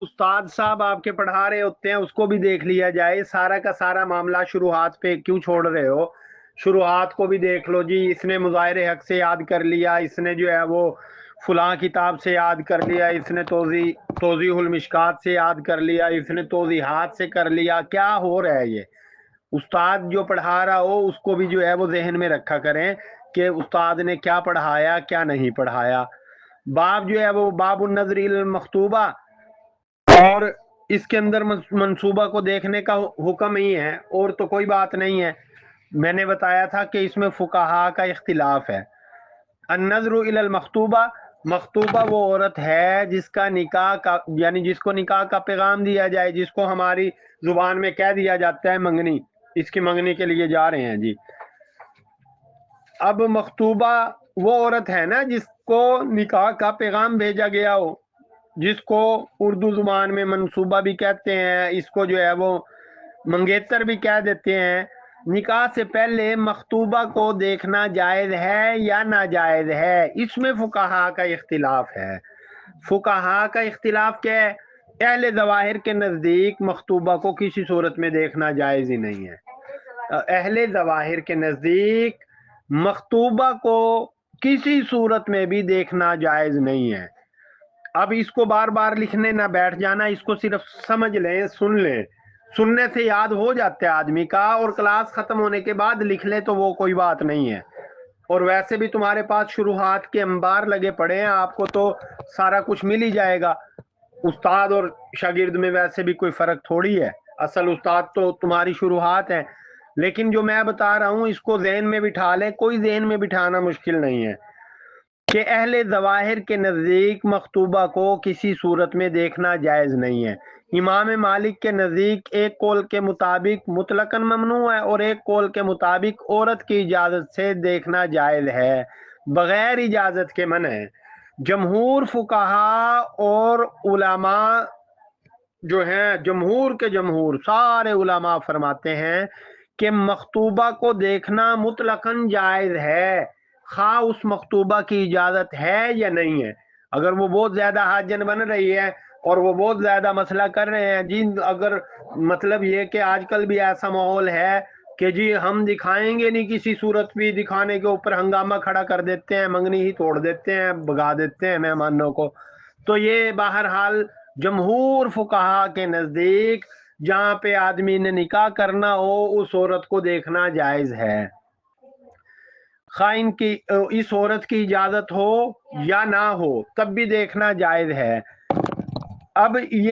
उस्ताद साहब आपके पढ़ा रहे होते हैं, उसको भी देख लिया जाए। सारा का सारा मामला शुरुआत पे क्यों छोड़ रहे हो? शुरुआत को भी देख लो जी। इसने मुज़ाहिरे हक से याद कर लिया, इसने जो है वो फलां किताब से याद कर लिया, इसने तौज़ीहुल मिशकात से याद कर लिया, इसने तौज़ीहात से कर लिया। क्या हो रहा है ये? उस्ताद जो पढ़ा रहा हो उसको भी जो है वो जहन में रखा करें कि उस्ताद ने क्या पढ़ाया क्या नहीं पढ़ाया। बाब जो है वो बाबुन नज़र इलल मखतूबा, और इसके अंदर मंसूबा को देखने का हुक्म ही है, और तो कोई बात नहीं है। मैंने बताया था कि इसमें फुकाहा का इख्तिलाफ है। अन्नज़रु इलल मखतूबा, मखतूबा वो औरत है जिसका निकाह का, यानी जिसको निकाह का पैगाम दिया जाए, जिसको हमारी जुबान में कह दिया जाता है मंगनी, इसकी मंगनी के लिए जा रहे हैं जी। अब मखतूबा वो औरत है ना जिसको निकाह का पैगाम भेजा गया हो, जिसको उर्दू जुबान में मंसूबा भी कहते हैं, इसको जो है वो मंगेतर भी कह देते हैं। निकाह से पहले मखतूबा को देखना जायज़ है या नाजायज़ है, इसमें फुकाहा का इख्तिलाफ है। फुकाहा का इख्तिलाफ क्या है? अहले ज़वाहिर के नज़दीक मखतूबा को किसी सूरत में देखना जायज़ ही नहीं है। अहले ज़वाहिर के नज़दीक मखतूबा को किसी सूरत में भी देखना जायज़ नहीं है। अब इसको बार बार लिखने ना बैठ जाना, इसको सिर्फ समझ लें, सुन लें। सुनने से याद हो जाता है आदमी का, और क्लास खत्म होने के बाद लिख ले तो वो कोई बात नहीं है। और वैसे भी तुम्हारे पास शुरुआत के अंबार लगे पड़े हैं, आपको तो सारा कुछ मिल ही जाएगा। उस्ताद और शागिर्द में वैसे भी कोई फ़र्क थोड़ी है, असल उस्ताद तो तुम्हारी शुरुआत है। लेकिन जो मैं बता रहा हूँ इसको ज़हन में बिठा लें, कोई ज़हन में बिठाना मुश्किल नहीं है कि अहले ज़वाहिर के नज़दीक मखतूबा को किसी सूरत में देखना जायज़ नहीं है। इमाम मालिक के नज़दीक एक कौल के मुताबिक मुतलकन ममनू है, और एक कौल के मुताबिक औरत की इजाज़त से देखना जायज़ है, बग़ैर इजाज़त के मना है। जमहूर फुकाहा और उलमा जो हैं, जमहूर के जमहूर सारे उलमा फरमाते हैं कि मखतूबा को देखना मुतलकन जायज़ है, खा उस मखतूबा की इजाज़त है या नहीं है। अगर वो बहुत ज़्यादा हाजन बन रही है और वो बहुत ज़्यादा मसला कर रहे हैं जी, अगर मतलब ये कि आजकल भी ऐसा माहौल है कि जी हम दिखाएंगे नहीं, किसी सूरत भी दिखाने के ऊपर हंगामा खड़ा कर देते हैं, मंगनी ही तोड़ देते हैं, भगा देते हैं मेहमानों को। तो ये बहरहाल जमहूर फुकाहा के नज़दीक जहाँ पे आदमी ने निकाह करना हो उस औरत को देखना जायज़ है, खाइन की इस औरत की इजाज़त हो या ना हो तब भी देखना जायज़ है। अब ये